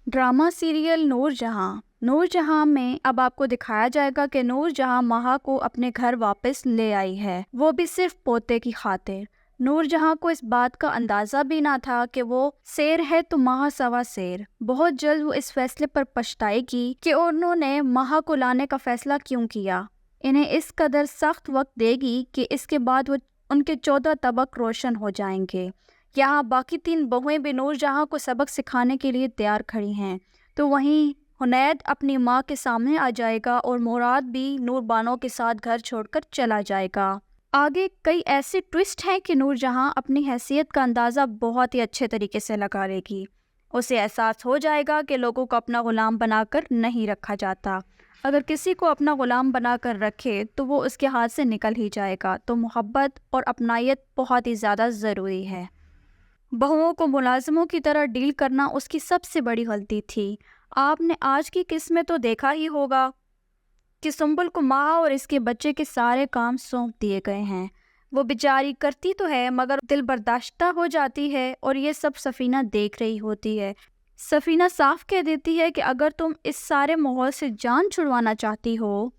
Drama serial नूर जहां में अब आपको दिखाया जाएगा कि नूर जहां महा को अपने घर वापस ले आई है, वो भी सिर्फ पोते की खातिर। नूर जहां को इस बात का अंदाजा भी ना था कि वो शेर है तो महा सवा शेर। बहुत जल्द वो इस फैसले पर पछताएगी कि उन्होंने महा को लाने का फैसला क्यों किया। इन्हें इस कदर सख्त वक्त देगी कि इसके बाद वो उनके 14 तबक रोशन हो जाएंगे। यहाँ बाकी 3 बहुएं भी नूर जहां को सबक सिखाने के लिए तैयार खड़ी हैं। तो वहीं हुनैद अपनी माँ के सामने आ जाएगा और मुराद भी नूर बानो के साथ घर छोड़कर चला जाएगा। आगे कई ऐसे ट्विस्ट हैं कि नूर जहां अपनी हैसियत का अंदाज़ा बहुत ही अच्छे तरीके से लगा लेगी। उसे एहसास हो जाएगा कि लोगों को अपना ग़ुलाम बनाकर नहीं रखा जाता। अगर किसी को अपना ग़ुलाम बनाकर रखे तो वो उसके हाथ से निकल ही जाएगा। तो मोहब्बत और अपनायत बहुत ही ज़्यादा ज़रूरी है। बहुओं को मुलाजिमों की तरह डील करना उसकी सबसे बड़ी गलती थी। आपने आज की किस्त में तो देखा ही होगा कि सुंबल को माँ और इसके बच्चे के सारे काम सौंप दिए गए हैं। वो बेचारी करती तो है मगर दिल बर्दाश्ता हो जाती है और ये सब सफ़ीना देख रही होती है। सफ़ीना साफ कह देती है कि अगर तुम इस सारे माहौल से जान छुड़वाना चाहती हो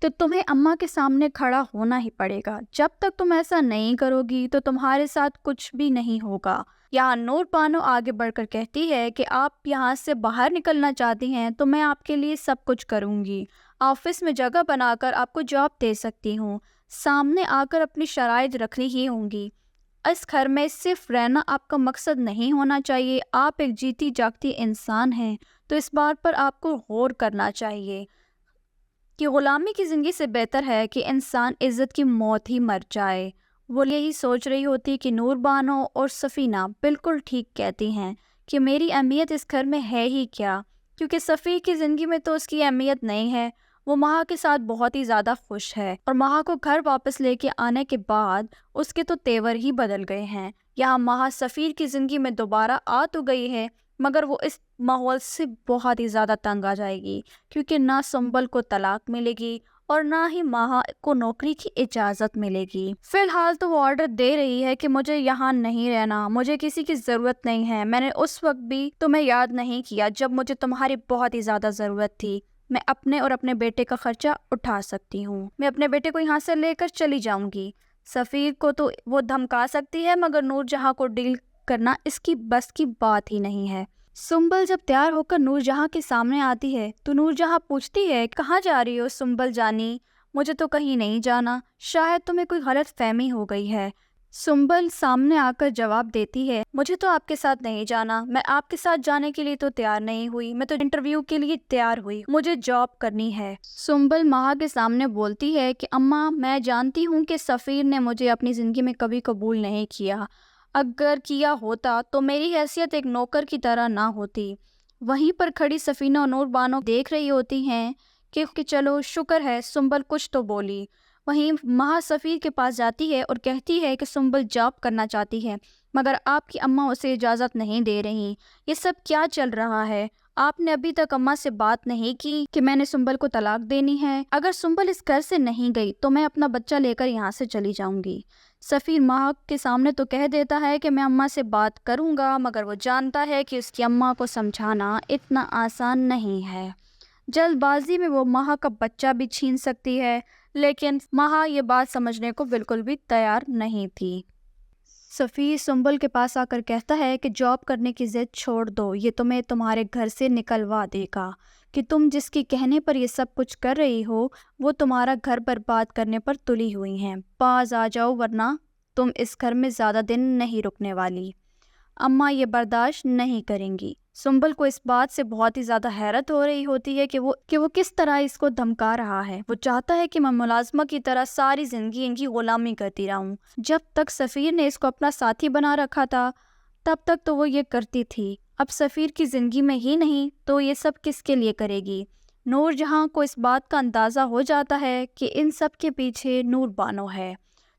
तो तुम्हें अम्मा के सामने खड़ा होना ही पड़ेगा। जब तक तुम ऐसा नहीं करोगी तो तुम्हारे साथ कुछ भी नहीं होगा। यहाँ नूर बानो आगे बढ़कर कहती है कि आप यहाँ से बाहर निकलना चाहती हैं तो मैं आपके लिए सब कुछ करूँगी। ऑफिस में जगह बनाकर आपको जॉब दे सकती हूँ। सामने आकर अपनी शराइत रखनी ही होंगी। इस घर में सिर्फ रहना आपका मकसद नहीं होना चाहिए। आप एक जीती जागती इंसान हैं तो इस बात पर आपको गौर करना चाहिए कि ग़ुलामी की ज़िंदगी से बेहतर है कि इंसान इज़्ज़त की मौत ही मर जाए। वो यही सोच रही होती कि नूर बानो और सफ़ीना बिल्कुल ठीक कहती हैं कि मेरी अहमियत इस घर में है ही क्या, क्योंकि सफ़ी की ज़िंदगी में तो उसकी अहमियत नहीं है। वो महा के साथ बहुत ही ज़्यादा खुश है और महा को घर वापस लेके आने के बाद उसके तो तेवर ही बदल गए हैं। यहाँ महा सफ़ीर की ज़िंदगी में दोबारा आ तो गई है मगर वो इस माहौल से बहुत ही ज़्यादा तंग आ जाएगी, क्योंकि ना सुंबल को तलाक मिलेगी और ना ही महा को नौकरी की इजाज़त मिलेगी। फ़िलहाल तो वो ऑर्डर दे रही है कि मुझे यहाँ नहीं रहना, मुझे किसी की ज़रूरत नहीं है। मैंने उस वक्त भी तुम्हें याद नहीं किया जब मुझे तुम्हारी बहुत ही ज़्यादा ज़रूरत थी। मैं अपने और अपने बेटे का खर्चा उठा सकती हूँ। मैं अपने बेटे को यहाँ से लेकर चली जाऊँगी। सफ़ीर को तो वो धमका सकती है मगर नूर जहाँ को डील करना इसकी बस की बात ही नहीं है। सुंबल जब तैयार होकर नूर जहाँ के सामने आती है तो नूर जहाँ पूछती है, कहाँ जा रही हो सुंबल जानी? मुझे तो कहीं नहीं जाना, शायद तुम्हें कोई गलत फहमी हो गई है। सुंबल सामने आकर जवाब देती है, मुझे तो आपके साथ नहीं जाना। मैं आपके साथ जाने के लिए तो तैयार नहीं हुई, मैं तो इंटरव्यू के लिए तैयार हुई, मुझे जॉब करनी है। सुंबल महा के सामने बोलती है कि अम्मा, मैं जानती हूँ कि सफ़ीर ने मुझे अपनी ज़िंदगी में कभी कबूल नहीं किया। अगर किया होता तो मेरी हैसियत एक नौकर की तरह ना होती। वहीं पर खड़ी सफ़ीना और नूर बानो देख रही होती हैं कि चलो शुक्र है सुंबल कुछ तो बोली। वहीं महा सफ़ीर के पास जाती है और कहती है कि सुंबल जॉब करना चाहती है मगर आपकी अम्मा उसे इजाज़त नहीं दे रही। ये सब क्या चल रहा है? आपने अभी तक अम्मा से बात नहीं की कि मैंने सुंबल को तलाक देनी है। अगर सुंबल इस घर से नहीं गई तो मैं अपना बच्चा लेकर यहाँ से चली जाऊँगी। सफ़ीर महा के सामने तो कह देता है कि मैं अम्मा से बात करूँगा मगर वो जानता है कि उसकी अम्मा को समझाना इतना आसान नहीं है। जल्दबाजी में वो महा का बच्चा भी छीन सकती है, लेकिन महा ये बात समझने को बिल्कुल भी तैयार नहीं थी। सफ़ीर सुंबल के पास आकर कहता है कि जॉब करने की ज़िद छोड़ दो, ये तुम्हें तुम्हारे घर से निकलवा देगा। कि तुम जिसके कहने पर ये सब कुछ कर रही हो वो तुम्हारा घर बर्बाद करने पर तुली हुई हैं। पास आ जाओ वरना तुम इस घर में ज़्यादा दिन नहीं रुकने वाली। अम्मा ये बर्दाश्त नहीं करेंगी। सुंबल को इस बात से बहुत ही ज़्यादा हैरत हो रही होती है कि वो किस तरह इसको धमका रहा है। वो चाहता है कि मैं मुलाजमा की तरह सारी ज़िंदगी इनकी ग़ुलामी करती रहूं। जब तक सफ़ीर ने इसको अपना साथी बना रखा था तब तक तो वो ये करती थी। अब सफ़ीर की ज़िंदगी में ही नहीं तो ये सब किसके लिए करेगी? नूर जहाँ को इस बात का अंदाज़ा हो जाता है कि इन सब के पीछे नूर बानो है,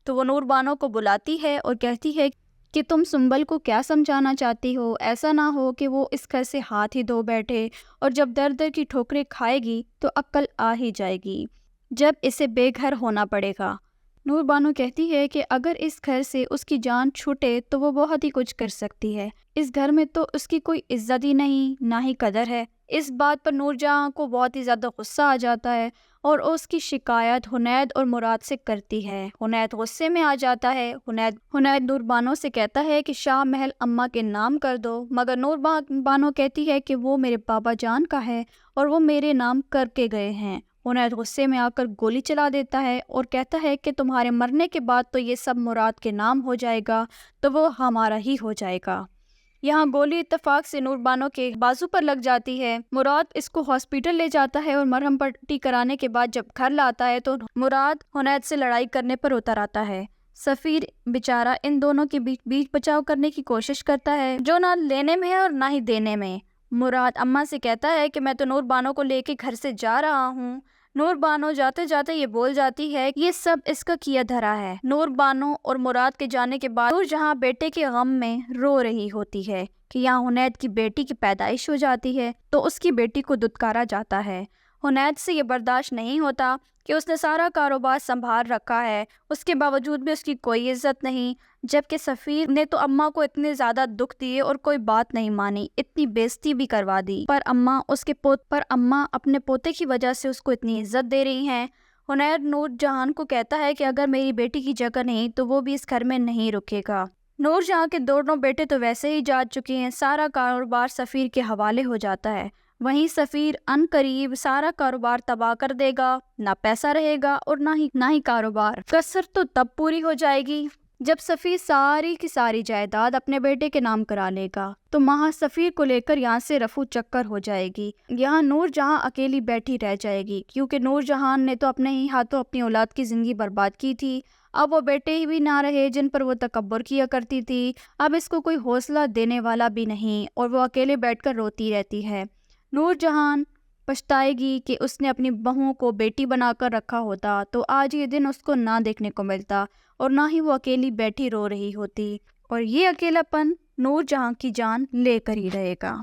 तो वो नूर बानो को बुलाती है और कहती है कि तुम सुंबल को क्या समझाना चाहती हो? ऐसा ना हो कि वो इस घर से हाथ ही धो बैठे और जब दर दर की ठोकरें खाएगी तो अक्ल आ ही जाएगी, जब इसे बेघर होना पड़ेगा। نور بانو کہتی ہے کہ اگر اس گھر سے اس کی جان چھوٹے تو وہ بہت ہی کچھ کر سکتی ہے، اس گھر میں تو اس کی کوئی عزت ہی نہیں، نہ ہی قدر ہے۔ اس بات پر نور جہاں کو بہت ہی زیادہ غصہ آ جاتا ہے اور اس کی شکایت حنید اور مراد سے کرتی ہے۔ حنید غصے میں آ جاتا ہے۔ حنید نور بانو سے کہتا ہے کہ شاہ محل اماں کے نام کر دو، مگر نور بانو کہتی ہے کہ وہ میرے بابا جان کا ہے اور وہ میرے نام کر کے گئے ہیں۔ حنید غصے میں آ کر گولی چلا دیتا ہے اور کہتا ہے کہ تمہارے مرنے کے بعد تو یہ سب مراد کے نام ہو جائے گا، تو وہ ہمارا ہی ہو جائے گا۔ یہاں گولی اتفاق سے نور بانو کے بازو پر لگ جاتی ہے۔ مراد اس کو ہاسپٹل لے جاتا ہے اور مرہم پٹی کرانے کے بعد جب گھر لاتا ہے تو مراد حنید سے لڑائی کرنے پر اتر آتا ہے۔ سفیر بیچارہ ان دونوں کے بیچ بچاؤ کرنے کی کوشش کرتا ہے، جو نہ لینے میں ہے اور نہ ہی دینے میں۔ مراد اماں سے کہتا ہے کہ میں تو نور بانو کو لے کے گھر سے جا رہا ہوں۔ نور بانو جاتے جاتے یہ بول جاتی ہے کہ یہ سب اس کا کیا دھرا ہے۔ نور بانو اور مراد کے جانے کے بعد نور جہاں بیٹے کے غم میں رو رہی ہوتی ہے کہ یہاں حنید کی بیٹی کی پیدائش ہو جاتی ہے تو اس کی بیٹی کو دھتکارا جاتا ہے۔ حنید سے یہ برداشت نہیں ہوتا کہ اس نے سارا کاروبار سنبھال رکھا ہے، اس کے باوجود بھی اس کی کوئی عزت نہیں، جبکہ سفیر نے تو اماں کو اتنے زیادہ دکھ دیے اور کوئی بات نہیں مانی، اتنی بےزتی بھی کروا دی، پر اماں اپنے پوتے کی وجہ سے اس کو اتنی عزت دے رہی ہیں۔ حنید نور جہان کو کہتا ہے کہ اگر میری بیٹی کی جگہ نہیں تو وہ بھی اس گھر میں نہیں رکے گا۔ نور جہاں کے دونوں بیٹے تو ویسے ہی جا چکے ہیں، سارا کاروبار سفیر کے حوالے ہو جاتا ہے، وہیں سفیر ان قریب سارا کاروبار تباہ کر دے گا، نہ پیسہ رہے گا اور نہ ہی کاروبار۔ کسر تو تب پوری ہو جائے گی جب سفیر ساری کی ساری جائیداد اپنے بیٹے کے نام کرا لے گا، تو مہا سفیر کو لے کر یہاں سے رفو چکر ہو جائے گی۔ یہاں نور جہاں اکیلی بیٹھی رہ جائے گی، کیونکہ نور جہان نے تو اپنے ہی ہاتھوں اپنی اولاد کی زندگی برباد کی تھی۔ اب وہ بیٹے ہی بھی نہ رہے جن پر وہ تکبر کیا کرتی تھی، اب اس کو کوئی حوصلہ دینے والا بھی نہیں اور وہ اکیلے بیٹھ کر روتی رہتی ہے۔ نور جہان پچھتائے گی کہ اس نے اپنی بہو کو بیٹی بنا کر رکھا ہوتا تو آج یہ دن اس کو نہ دیکھنے کو ملتا اور نہ ہی وہ اکیلی بیٹھی رو رہی ہوتی، اور یہ اکیلا پن نور جہاں کی جان لے کر ہی رہے گا۔